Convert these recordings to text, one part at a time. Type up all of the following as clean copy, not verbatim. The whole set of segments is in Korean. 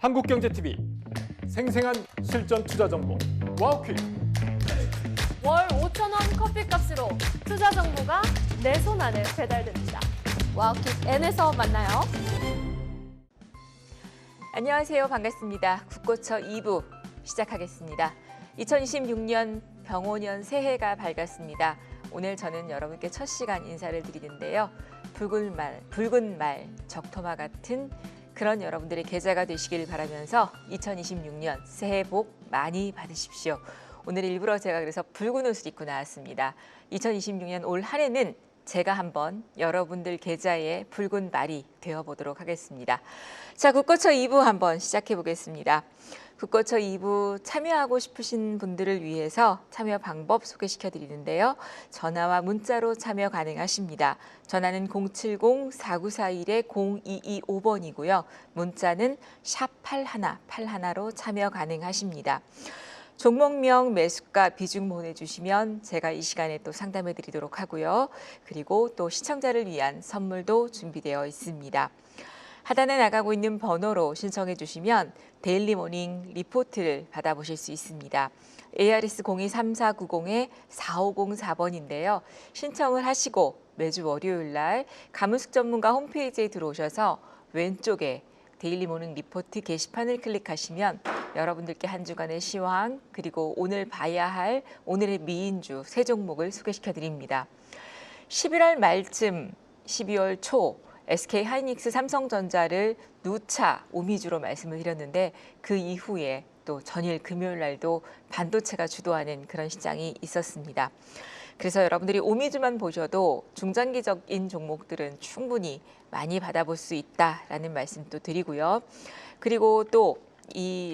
한국경제TV 생생한 실전 투자 정보 와우퀴. 월 5,000원 커피값으로 투자 정보가 내 손 안에 배달됩니다. 와우킥 N에서 만나요. 안녕하세요. 반갑습니다. 국고처 2부 시작하겠습니다. 2026년 병오년 새해가 밝았습니다. 오늘 저는 여러분께 첫 시간 인사를 드리는데요. 붉은 말, 적토마 같은 그런 여러분들의 계좌가 되시길 바라면서 2026년 새해 복 많이 받으십시오. 오늘 일부러 제가 그래서 붉은 옷을 입고 나왔습니다. 2026년 올 한 해는 제가 한번 여러분들 계좌에 붉은 말이 되어보도록 하겠습니다. 자, 국고처 2부 한번 시작해 보겠습니다. 국고처 2부 참여하고 싶으신 분들을 위해서 참여 방법 소개시켜 드리는데요. 전화와 문자로 참여 가능하십니다. 전화는 070-4941-0225번이고요. 문자는 샵 8181로 참여 가능하십니다. 종목명, 매수가, 비중 보내주시면 제가 이 시간에 또 상담해 드리도록 하고요. 그리고 또 시청자를 위한 선물도 준비되어 있습니다. 하단에 나가고 있는 번호로 신청해 주시면 데일리 모닝 리포트를 받아보실 수 있습니다. ARS 023490-4504번인데요. 신청을 하시고 매주 월요일 날 가문숙 전문가 홈페이지에 들어오셔서 왼쪽에 데일리 모닝 리포트 게시판을 클릭하시면 여러분들께 한 주간의 시황 그리고 오늘 봐야 할 오늘의 미인주 세 종목을 소개시켜 드립니다. 11월 말쯤 12월 초 SK하이닉스 삼성전자를 누차 오미주로 말씀을 드렸는데 그 이후에 또 전일 금요일 날도 반도체가 주도하는 그런 시장이 있었습니다. 그래서 여러분들이 오미주만 보셔도 중장기적인 종목들은 충분히 많이 받아볼 수 있다라는 말씀도 드리고요. 그리고 또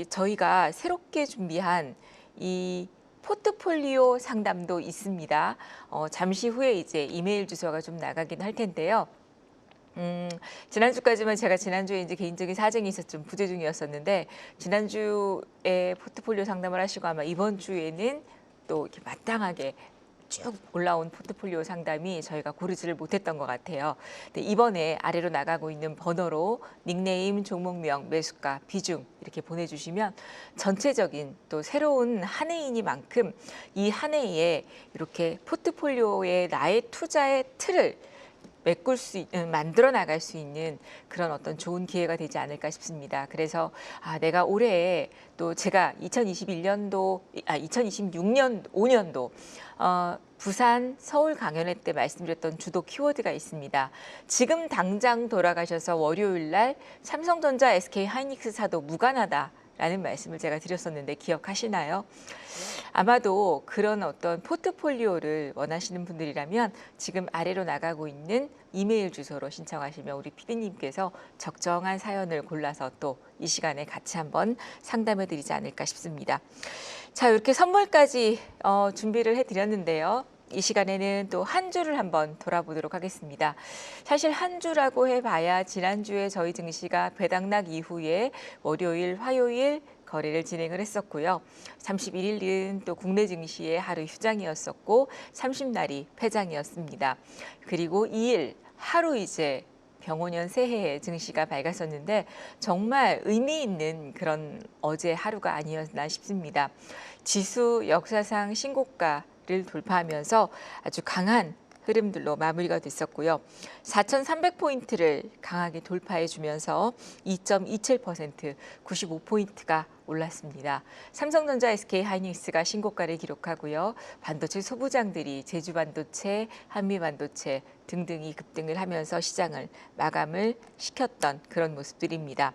저희가 새롭게 준비한 이 포트폴리오 상담도 있습니다. 잠시 후에 이제 이메일 주소가 좀 나가긴 할 텐데요. 지난주까지만 제가 지난주에 이제 개인적인 사정이 있어서 좀 부재 중이었었는데 지난주에 포트폴리오 상담을 하시고 아마 이번 주에는 또 이렇게 마땅하게 쭉 올라온 포트폴리오 상담이 저희가 고르지를 못했던 것 같아요. 근데 이번에 아래로 나가고 있는 번호로 닉네임, 종목명, 매수가, 비중 이렇게 보내주시면 전체적인 또 새로운 한 해이니만큼 이 한 해에 이렇게 포트폴리오에 나의 투자의 틀을 만들어 나갈 수 있는 그런 어떤 좋은 기회가 되지 않을까 싶습니다. 그래서 내가 올해 또 제가 2026년 5년도 부산 서울 강연회 때 말씀드렸던 주도 키워드가 있습니다. 지금 당장 돌아가셔서 월요일 날 삼성전자, SK하이닉스 사도 무관하다. 라는 말씀을 제가 드렸었는데 기억하시나요? 아마도 그런 어떤 포트폴리오를 원하시는 분들이라면 지금 아래로 나가고 있는 이메일 주소로 신청하시면 우리 PD님께서 적정한 사연을 골라서 또 이 시간에 같이 한번 상담해 드리지 않을까 싶습니다. 자, 이렇게 선물까지 준비를 해드렸는데요. 이 시간에는 또 한 주를 한번 돌아보도록 하겠습니다. 사실 한 주라고 해봐야 지난주에 저희 증시가 배당락 이후에 월요일, 화요일 거래를 진행을 했었고요. 31일은 또 국내 증시의 하루 휴장이었었고 30날이 폐장이었습니다. 그리고 2일 하루 이제 병오년 새해에 증시가 밝았었는데 정말 의미 있는 그런 어제 하루가 아니었나 싶습니다. 지수 역사상 신고가를 돌파하면서 아주 강한 흐름들로 마무리가 됐었고요. 4,300포인트를 강하게 돌파해 주면서 2.27%, 95포인트가 올랐습니다. 삼성전자, SK하이닉스가 신고가를 기록하고요. 반도체 소부장들이 제주반도체, 한미반도체 등등이 급등을 하면서 시장을 마감을 시켰던 그런 모습들입니다.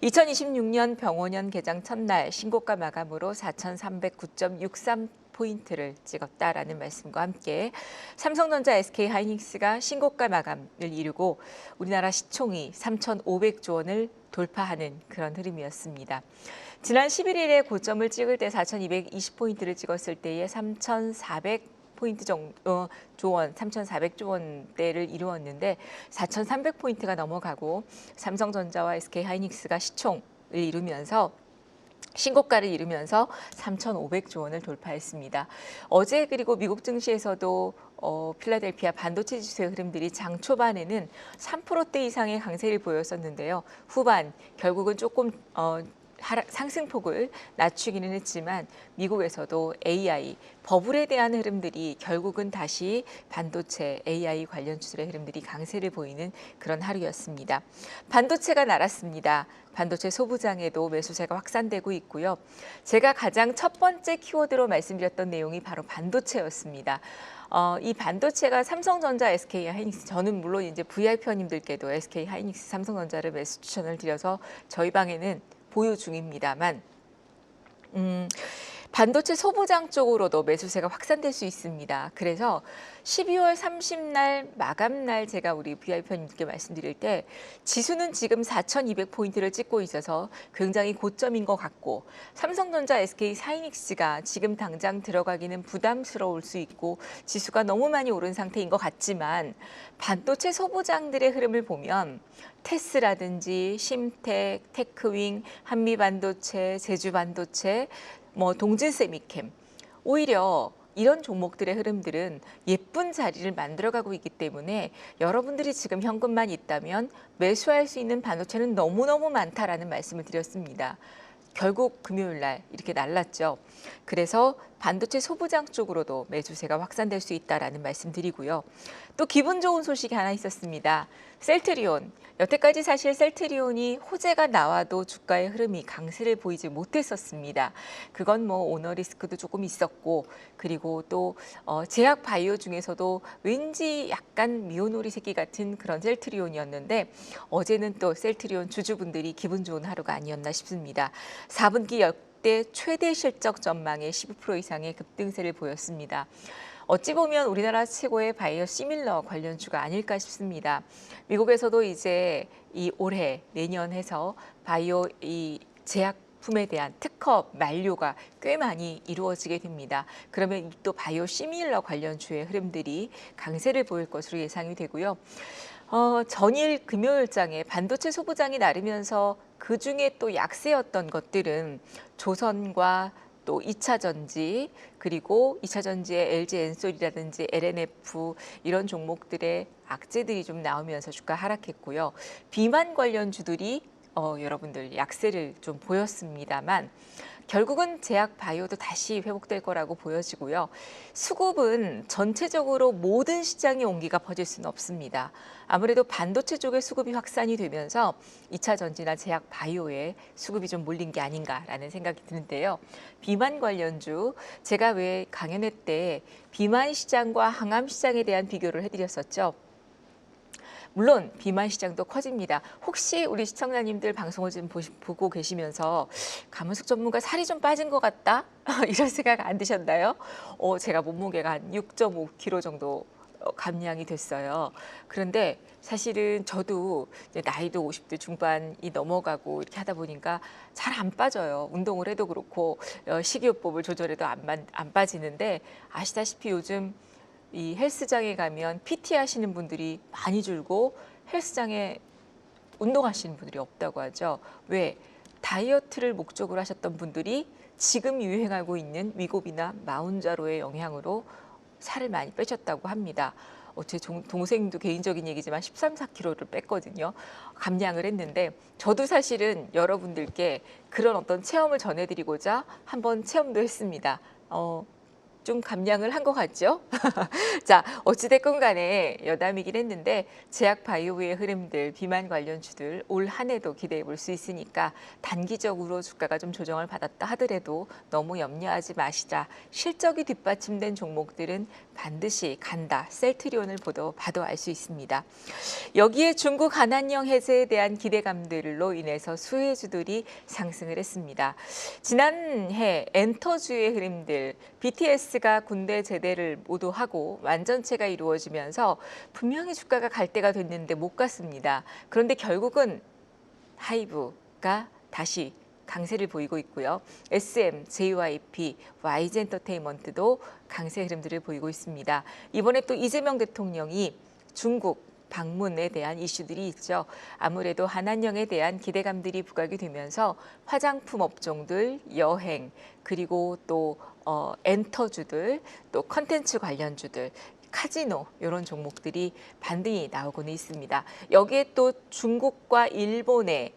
2026년 병오년 개장 첫날 신고가 마감으로 4,309.63 포인트를 찍었다라는 말씀과 함께 삼성전자, SK하이닉스가 신고가 마감을 이루고 우리나라 시총이 3,500조 원을 돌파하는 그런 흐름이었습니다. 지난 11일에 고점을 찍을 때 4,220포인트를 찍었을 때에 3,400포인트 정도 조원, 3,400조 원대를 이루었는데 4,300포인트가 넘어가고 삼성전자와 SK하이닉스가 시총을 이루면서 신고가를 이루면서 3,500조 원을 돌파했습니다. 어제 그리고 미국 증시에서도 필라델피아 반도체 지수의 흐름들이 장 초반에는 3%대 이상의 강세를 보였었는데요. 후반 결국은 조금 상승폭을 낮추기는 했지만 미국에서도 AI, 버블에 대한 흐름들이 결국은 다시 반도체, AI 관련 주들의 흐름들이 강세를 보이는 그런 하루였습니다. 반도체가 날았습니다. 반도체 소부장에도 매수세가 확산되고 있고요. 제가 가장 첫 번째 키워드로 말씀드렸던 내용이 바로 반도체였습니다. 이 반도체가 삼성전자, SK 하이닉스, 저는 물론 이제 VIP원님들께도 SK 하이닉스, 삼성전자를 매수 추천을 드려서 저희 방에는 보유 중입니다만 반도체 소부장 쪽으로도 매수세가 확산될 수 있습니다. 그래서 12월 30날 마감날 제가 우리 VIP님께 말씀드릴 때 지수는 지금 4,200포인트를 찍고 있어서 굉장히 고점인 것 같고 삼성전자, SK 하이닉스가 지금 당장 들어가기는 부담스러울 수 있고 지수가 너무 많이 오른 상태인 것 같지만 반도체 소부장들의 흐름을 보면 테스라든지 심텍, 테크윙, 한미반도체, 제주반도체, 동진세미캠 오히려 이런 종목들의 흐름들은 예쁜 자리를 만들어가고 있기 때문에 여러분들이 지금 현금만 있다면 매수할 수 있는 반도체는 너무너무 많다라는 말씀을 드렸습니다. 결국 금요일 날 이렇게 날랐죠. 그래서 반도체 소부장 쪽으로도 매수세가 확산될 수 있다라는 말씀 드리고요. 또 기분 좋은 소식이 하나 있었습니다. 셀트리온. 여태까지 사실 셀트리온이 호재가 나와도 주가의 흐름이 강세를 보이지 못했었습니다. 그건 오너 리스크도 조금 있었고 그리고 또 제약 바이오 중에서도 왠지 약간 미오노리 새끼 같은 그런 셀트리온이었는데 어제는 또 셀트리온 주주분들이 기분 좋은 하루가 아니었나 싶습니다. 4분기 역대 최대 실적 전망의 15% 이상의 급등세를 보였습니다. 어찌 보면 우리나라 최고의 바이오 시밀러 관련주가 아닐까 싶습니다. 미국에서도 이제 이 올해 내년 해서 바이오 이 제약품에 대한 특허 만료가 꽤 많이 이루어지게 됩니다. 그러면 또 바이오 시밀러 관련주의 흐름들이 강세를 보일 것으로 예상이 되고요. 전일 금요일장에 반도체 소부장이 나르면서 그중에 또 약세였던 것들은 조선과 또 2차 전지 그리고 2차 전지의 LG 엔솔이라든지 LNF 이런 종목들의 악재들이 좀 나오면서 주가 하락했고요. 비만 관련주들이 여러분들 약세를 좀 보였습니다만 결국은 제약 바이오도 다시 회복될 거라고 보여지고요. 수급은 전체적으로 모든 시장의 온기가 퍼질 수는 없습니다. 아무래도 반도체 쪽의 수급이 확산이 되면서 2차 전지나 제약 바이오에 수급이 좀 몰린 게 아닌가라는 생각이 드는데요. 비만 관련주, 제가 왜 강연회 때 비만 시장과 항암 시장에 대한 비교를 해드렸었죠. 물론 비만 시장도 커집니다. 혹시 우리 시청자님들 방송을 지금 보고 계시면서 가문숙 전문가 살이 좀 빠진 것 같다? 이런 생각 안 드셨나요? 제가 몸무게가 한 6.5kg 정도 감량이 됐어요. 그런데 사실은 저도 이제 나이도 50대 중반이 넘어가고 이렇게 하다 보니까 잘 안 빠져요. 운동을 해도 그렇고 식이요법을 조절해도 안 빠지는데 아시다시피 요즘 이 헬스장에 가면 PT 하시는 분들이 많이 줄고 헬스장에 운동하시는 분들이 없다고 하죠. 왜? 다이어트를 목적으로 하셨던 분들이 지금 유행하고 있는 위고비나 마운자로의 영향으로 살을 많이 빼셨다고 합니다. 제 동생도 개인적인 얘기지만 13, 14kg를 뺐거든요. 감량을 했는데 저도 사실은 여러분들께 그런 어떤 체험을 전해드리고자 한번 체험도 했습니다. 좀 감량을 한 것 같죠? 자, 어찌됐건 간에 여담이긴 했는데 제약 바이오의 흐름들, 비만 관련주들 올 한 해도 기대해 볼 수 있으니까 단기적으로 주가가 좀 조정을 받았다 하더라도 너무 염려하지 마시자. 실적이 뒷받침된 종목들은 반드시 간다. 셀트리온을 봐도 알 수 있습니다. 여기에 중국 한한령 해제에 대한 기대감들로 인해서 수혜주들이 상승을 했습니다. 지난해 엔터주의 흐름들, BTS가 군대 제대를 모두 하고 완전체가 이루어지면서 분명히 주가가 갈 때가 됐는데 못 갔습니다. 그런데 결국은 하이브가 다시 강세를 보이고 있고요. SM, JYP, YG엔터테인먼트도 강세 흐름들을 보이고 있습니다. 이번에 또 이재명 대통령이 중국 방문에 대한 이슈들이 있죠. 아무래도 한한령에 대한 기대감들이 부각이 되면서 화장품 업종들, 여행, 그리고 또 엔터주들, 또 컨텐츠 관련주들, 카지노 이런 종목들이 반등이 나오고는 있습니다. 여기에 또 중국과 일본의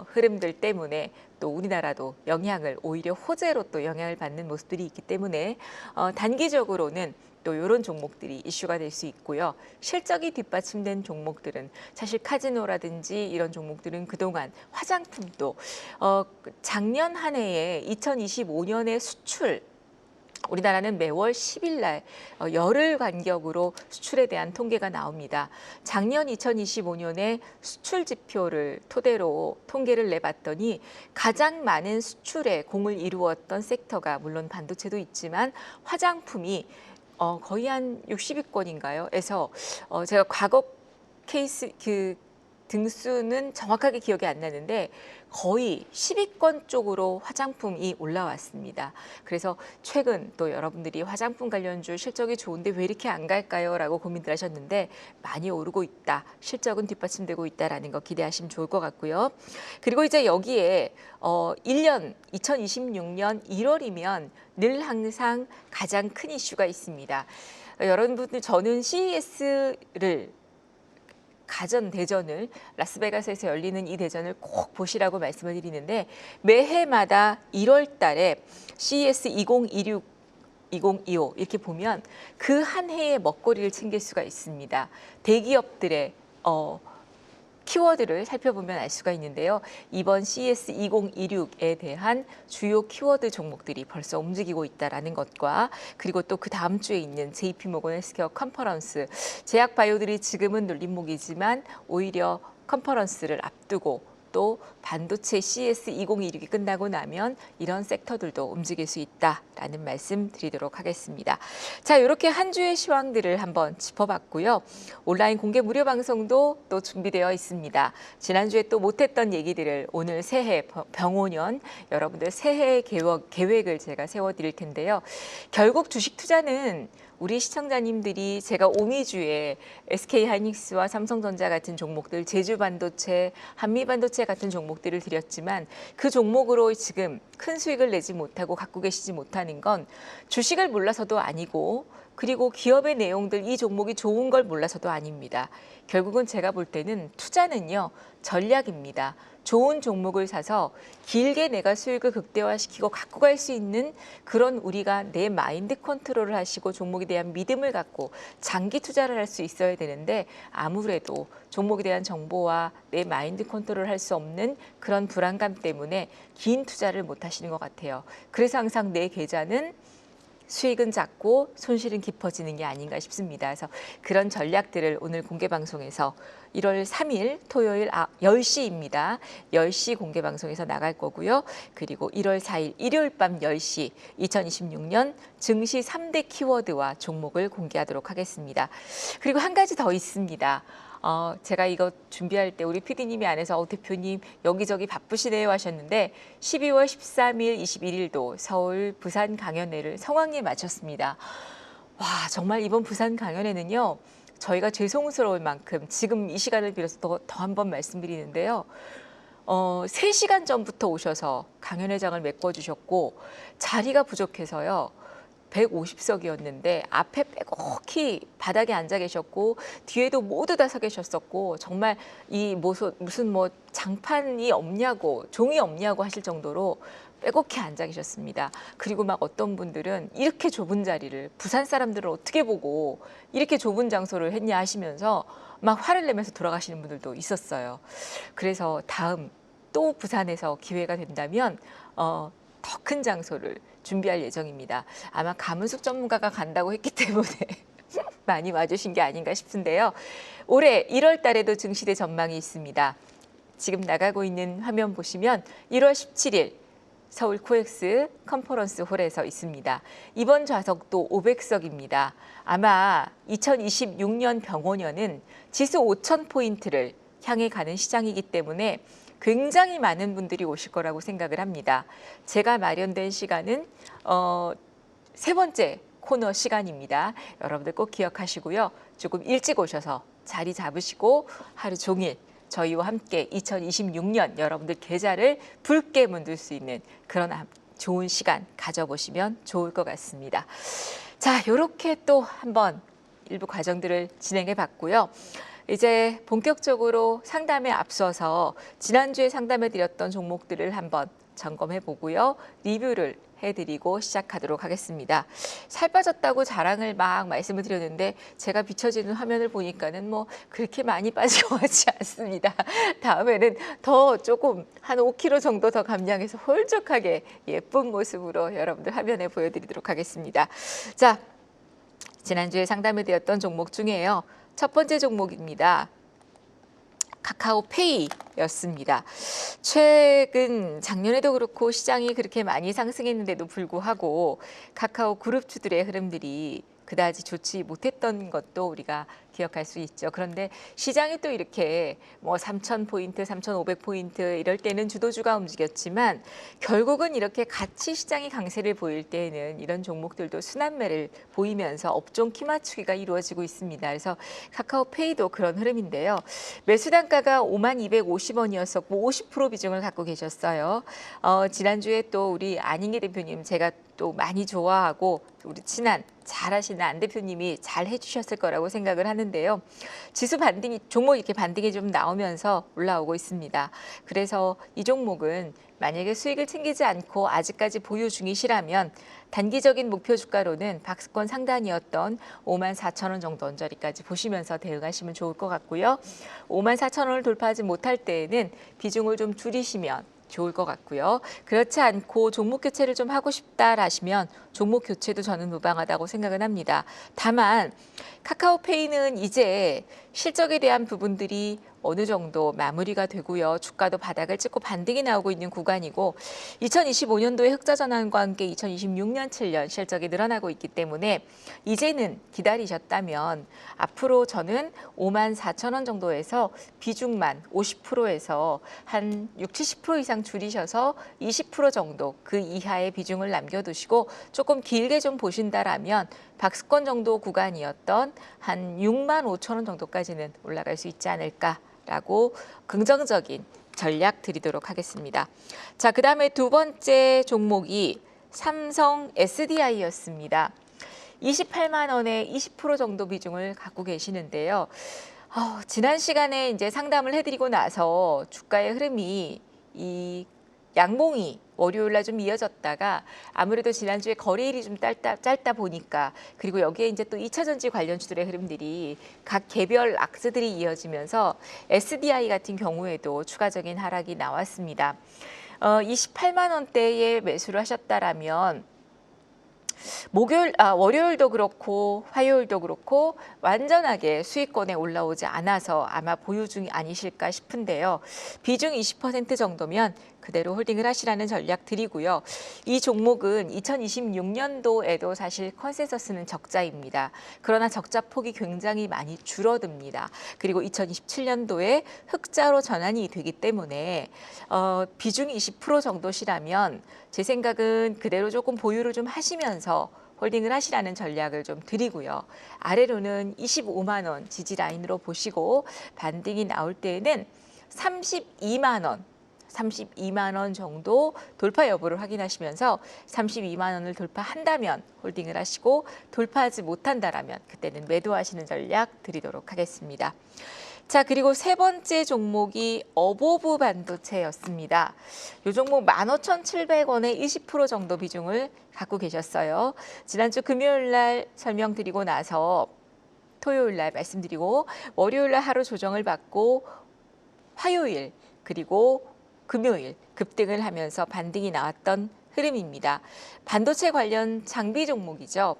흐름들 때문에 또 우리나라도 영향을 오히려 호재로 또 영향을 받는 모습들이 있기 때문에 단기적으로는 또 이런 종목들이 이슈가 될 수 있고요. 실적이 뒷받침된 종목들은 사실 카지노라든지 이런 종목들은 그동안 화장품도 작년 한 해에 2025년의 수출 우리나라는 매월 10일 날 열흘 간격으로 수출에 대한 통계가 나옵니다. 작년 2025년에 수출 지표를 토대로 통계를 내봤더니 가장 많은 수출에 공을 이루었던 섹터가 물론 반도체도 있지만 화장품이 거의 한 60위권인가요? 에서 제가 과거 케이스 등수는 정확하게 기억이 안 나는데 거의 10위권 쪽으로 화장품이 올라왔습니다. 그래서 최근 또 여러분들이 화장품 관련주 실적이 좋은데 왜 이렇게 안 갈까요? 라고 고민들 하셨는데 많이 오르고 있다. 실적은 뒷받침되고 있다라는 거 기대하시면 좋을 것 같고요. 그리고 이제 여기에 2026년 1월이면 늘 항상 가장 큰 이슈가 있습니다. 여러분들 저는 CES를 가전 대전을 라스베가스에서 열리는 이 대전을 꼭 보시라고 말씀을 드리는데 매해마다 1월 달에 CES 2026, 2025 이렇게 보면 그 한 해의 먹거리를 챙길 수가 있습니다. 대기업들의 키워드를 살펴보면 알 수가 있는데요. 이번 CES 2026에 대한 주요 키워드 종목들이 벌써 움직이고 있다는 것과 그리고 또 그 다음 주에 있는 JP모건 헬스케어 컨퍼런스, 제약 바이오들이 지금은 눌림목이지만 오히려 컨퍼런스를 앞두고 또 반도체 CES 2026이 끝나고 나면 이런 섹터들도 움직일 수 있다라는 말씀 드리도록 하겠습니다. 자, 이렇게 한 주의 시황들을 한번 짚어봤고요. 온라인 공개 무료 방송도 또 준비되어 있습니다. 지난주에 또 못했던 얘기들을 오늘 새해 병오년 여러분들 새해 계획을 제가 세워드릴 텐데요. 결국 주식 투자는 우리 시청자님들이 제가 오미주에 SK하이닉스와 삼성전자 같은 종목들, 제주반도체, 한미반도체 같은 종목들을 드렸지만 그 종목으로 지금 큰 수익을 내지 못하고 갖고 계시지 못하는 건 주식을 몰라서도 아니고 그리고 기업의 내용들 이 종목이 좋은 걸 몰라서도 아닙니다. 결국은 제가 볼 때는 투자는요 전략입니다. 좋은 종목을 사서 길게 내가 수익을 극대화시키고 갖고 갈 수 있는 그런 우리가 내 마인드 컨트롤을 하시고 종목에 대한 믿음을 갖고 장기 투자를 할 수 있어야 되는데 아무래도 종목에 대한 정보와 내 마인드 컨트롤을 할 수 없는 그런 불안감 때문에 긴 투자를 못 하시는 것 같아요. 그래서 항상 내 계좌는 수익은 작고 손실은 깊어지는 게 아닌가 싶습니다. 그래서 그런 전략들을 오늘 공개방송에서 1월 3일 토요일 10시입니다. 10시 공개방송에서 나갈 거고요. 그리고 1월 4일 일요일 밤 10시 2026년 증시 3대 키워드와 종목을 공개하도록 하겠습니다. 그리고 한 가지 더 있습니다. 제가 이거 준비할 때 우리 PD님이 안에서 대표님 여기저기 바쁘시네요 하셨는데 12월 13일, 21일도 서울, 부산 강연회를 성황리에 마쳤습니다. 와 정말 이번 부산 강연회는요. 저희가 죄송스러울 만큼 지금 이 시간을 빌어서 더 한 번 말씀드리는데요. 3시간 전부터 오셔서 강연회장을 메꿔주셨고 자리가 부족해서요. 150석이었는데 앞에 빼곡히 바닥에 앉아 계셨고 뒤에도 모두 다 서 계셨었고 정말 이 무슨 장판이 없냐고 종이 없냐고 하실 정도로 빼곡히 앉아 계셨습니다. 그리고 막 어떤 분들은 이렇게 좁은 자리를 부산 사람들을 어떻게 보고 이렇게 좁은 장소를 했냐 하시면서 막 화를 내면서 돌아가시는 분들도 있었어요. 그래서 다음 또 부산에서 기회가 된다면 더 큰 장소를 준비할 예정입니다. 아마 가문숙 전문가가 간다고 했기 때문에 많이 와주신 게 아닌가 싶은데요. 올해 1월 달에도 증시대 전망이 있습니다. 지금 나가고 있는 화면 보시면 1월 17일 서울 코엑스 컨퍼런스 홀에서 있습니다. 이번 좌석도 500석입니다. 아마 2026년 병오년은 지수 5,000포인트를 향해 가는 시장이기 때문에 굉장히 많은 분들이 오실 거라고 생각을 합니다. 제가 마련된 시간은 3번째 코너 시간입니다. 여러분들 꼭 기억하시고요. 조금 일찍 오셔서 자리 잡으시고 하루 종일 저희와 함께 2026년 여러분들 계좌를 붉게 문들 수 있는 그런 좋은 시간 가져보시면 좋을 것 같습니다. 자, 이렇게 또 한번 일부 과정들을 진행해 봤고요. 이제 본격적으로 상담에 앞서서 지난주에 상담해 드렸던 종목들을 한번 점검해 보고요. 리뷰를 해드리고 시작하도록 하겠습니다. 살 빠졌다고 자랑을 막 말씀을 드렸는데 제가 비춰지는 화면을 보니까는 뭐 그렇게 많이 빠진 것 같지 않습니다. 다음에는 더 조금 한 5kg 정도 더 감량해서 홀쭉하게 예쁜 모습으로 여러분들 화면에 보여드리도록 하겠습니다. 자, 지난주에 상담해 드렸던 종목 중에요. 첫 번째 종목입니다. 카카오페이였습니다. 최근 작년에도 그렇고 시장이 그렇게 많이 상승했는데도 불구하고 카카오 그룹주들의 흐름들이 그다지 좋지 못했던 것도 우리가 기억할 수 있죠. 그런데 시장이 또 이렇게 뭐 3,000포인트, 3,500포인트 이럴 때는 주도주가 움직였지만 결국은 이렇게 같이 시장이 강세를 보일 때에는 이런 종목들도 순환매를 보이면서 업종 키 맞추기가 이루어지고 있습니다. 그래서 카카오페이도 그런 흐름인데요. 매수 단가가 5250원이었었고 50% 비중을 갖고 계셨어요. 지난주에 또 우리 안인기 대표님 제가 또 많이 좋아하고 우리 친한 잘하시는 안 대표님이 잘 해주셨을 거라고 생각을 하는데요. 지수 반등이 종목 이렇게 반등이 좀 나오면서 올라오고 있습니다. 그래서 이 종목은 만약에 수익을 챙기지 않고 아직까지 보유 중이시라면 단기적인 목표 주가로는 박스권 상단이었던 54,000원 정도 언저리까지 보시면서 대응하시면 좋을 것 같고요. 54,000원을 돌파하지 못할 때에는 비중을 좀 줄이시면 좋을 것 같고요. 그렇지 않고 종목 교체를 좀 하고 싶다 하시면 종목 교체도 저는 무방하다고 생각은 합니다. 다만 카카오페이는 이제 실적에 대한 부분들이 어느 정도 마무리가 되고요. 주가도 바닥을 찍고 반등이 나오고 있는 구간이고 2025년도에 흑자 전환과 함께 2026년 7년 실적이 늘어나고 있기 때문에 이제는 기다리셨다면 앞으로 저는 54,000원 정도에서 비중만 50%에서 한 60, 70% 이상 줄이셔서 20% 정도 그 이하의 비중을 남겨두시고 조금 길게 좀 보신다라면 박스권 정도 구간이었던 한 65,000원 정도까지는 올라갈 수 있지 않을까라고 긍정적인 전략 드리도록 하겠습니다. 자, 그 다음에 두 번째 종목이 삼성 SDI였습니다. 28만 원에 20% 정도 비중을 갖고 계시는데요. 지난 시간에 이제 상담을 해드리고 나서 주가의 흐름이 이 양봉이 월요일 날 좀 이어졌다가 아무래도 지난주에 거래일이 좀 짧다 보니까 그리고 여기에 이제 또 2차 전지 관련주들의 흐름들이 각 개별 악스들이 이어지면서 SDI 같은 경우에도 추가적인 하락이 나왔습니다. 28만 원대에 매수를 하셨다라면 월요일도 그렇고 화요일도 그렇고 완전하게 수익권에 올라오지 않아서 아마 보유 중이 아니실까 싶은데요. 비중 20% 정도면 그대로 홀딩을 하시라는 전략 드리고요. 이 종목은 2026년도에도 사실 컨센서스는 적자입니다. 그러나 적자 폭이 굉장히 많이 줄어듭니다. 그리고 2027년도에 흑자로 전환이 되기 때문에 비중 20% 정도시라면 제 생각은 그대로 조금 보유를 좀 하시면서 홀딩을 하시라는 전략을 좀 드리고요. 아래로는 25만 원 지지 라인으로 보시고 반등이 나올 때에는 32만 원 정도 돌파 여부를 확인하시면서 32만 원을 돌파한다면 홀딩을 하시고 돌파하지 못한다라면 그때는 매도하시는 전략 드리도록 하겠습니다. 자, 그리고 세 번째 종목이 어보브 반도체였습니다. 이 종목 15,700원에 20% 정도 비중을 갖고 계셨어요. 지난주 금요일 날 설명드리고 나서 토요일 날 말씀드리고 월요일 날 하루 조정을 받고 화요일 그리고 금요일 급등을 하면서 반등이 나왔던 흐름입니다. 반도체 관련 장비 종목이죠.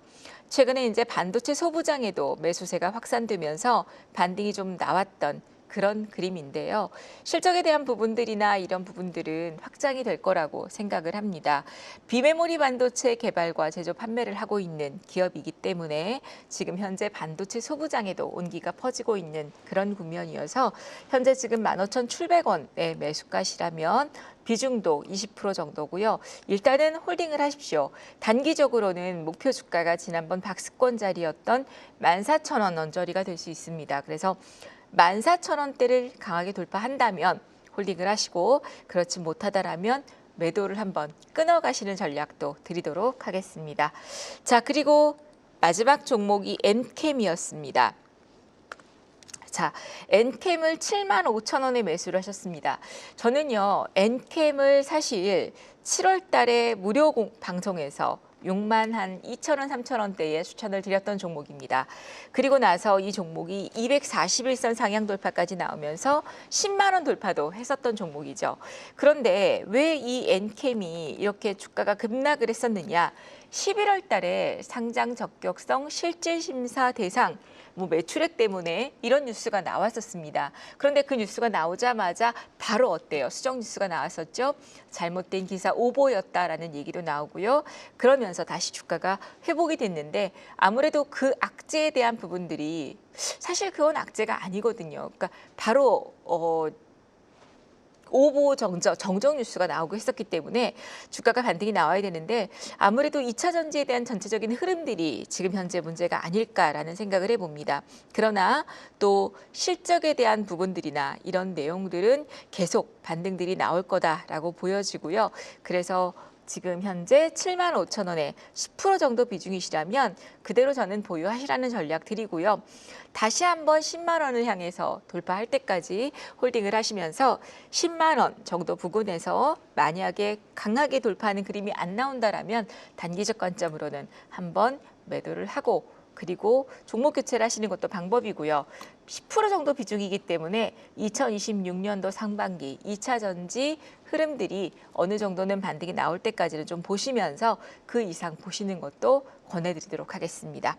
최근에 이제 반도체 소부장에도 매수세가 확산되면서 반등이 좀 나왔던 그런 그림인데요. 실적에 대한 부분들이나 이런 부분들은 확장이 될 거라고 생각을 합니다. 비메모리 반도체 개발과 제조 판매를 하고 있는 기업이기 때문에 지금 현재 반도체 소부장에도 온기가 퍼지고 있는 그런 국면이어서 현재 지금 15,700원의 매수가시라면 비중도 20% 정도고요. 일단은 홀딩을 하십시오. 단기적으로는 목표 주가가 지난번 박스권 자리였던 14,000원 언저리가 될 수 있습니다. 그래서 14,000원대를 강하게 돌파한다면 홀딩을 하시고 그렇지 못하다라면 매도를 한번 끊어가시는 전략도 드리도록 하겠습니다. 자, 그리고 마지막 종목이 엔캠이었습니다. 자, 엔캠을 75,000원에 매수를 하셨습니다. 저는요, 엔캠을 사실 7월 달에 무료 방송에서 6만 한 2,000원, 3,000원대에 추천을 드렸던 종목입니다. 그리고 나서 이 종목이 241선 상향 돌파까지 나오면서 10만 원 돌파도 했었던 종목이죠. 그런데 왜 이 엔캠이 이렇게 주가가 급락을 했었느냐? 11월 달에 상장 적격성 실질 심사 대상 매출액 때문에 이런 뉴스가 나왔었습니다. 그런데 그 뉴스가 나오자마자 바로 어때요? 수정 뉴스가 나왔었죠. 잘못된 기사 오보였다라는 얘기도 나오고요. 그러면서 다시 주가가 회복이 됐는데 아무래도 그 악재에 대한 부분들이 사실 그건 악재가 아니거든요. 그러니까 바로 오보 정정 뉴스가 나오고 했었기 때문에 주가가 반등이 나와야 되는데 아무래도 2차 전지에 대한 전체적인 흐름들이 지금 현재 문제가 아닐까라는 생각을 해봅니다. 그러나 또 실적에 대한 부분들이나 이런 내용들은 계속 반등들이 나올 거다라고 보여지고요. 그래서 지금 현재 75,000원에 10% 정도 비중이시라면 그대로 저는 보유하시라는 전략 드리고요. 다시 한번 10만 원을 향해서 돌파할 때까지 홀딩을 하시면서 10만 원 정도 부근에서 만약에 강하게 돌파하는 그림이 안 나온다라면 단기적 관점으로는 한번 매도를 하고 그리고 종목 교체를 하시는 것도 방법이고요. 10% 정도 비중이기 때문에 2026년도 상반기 2차 전지 흐름들이 어느 정도는 반등이 나올 때까지는 좀 보시면서 그 이상 보시는 것도 권해드리도록 하겠습니다.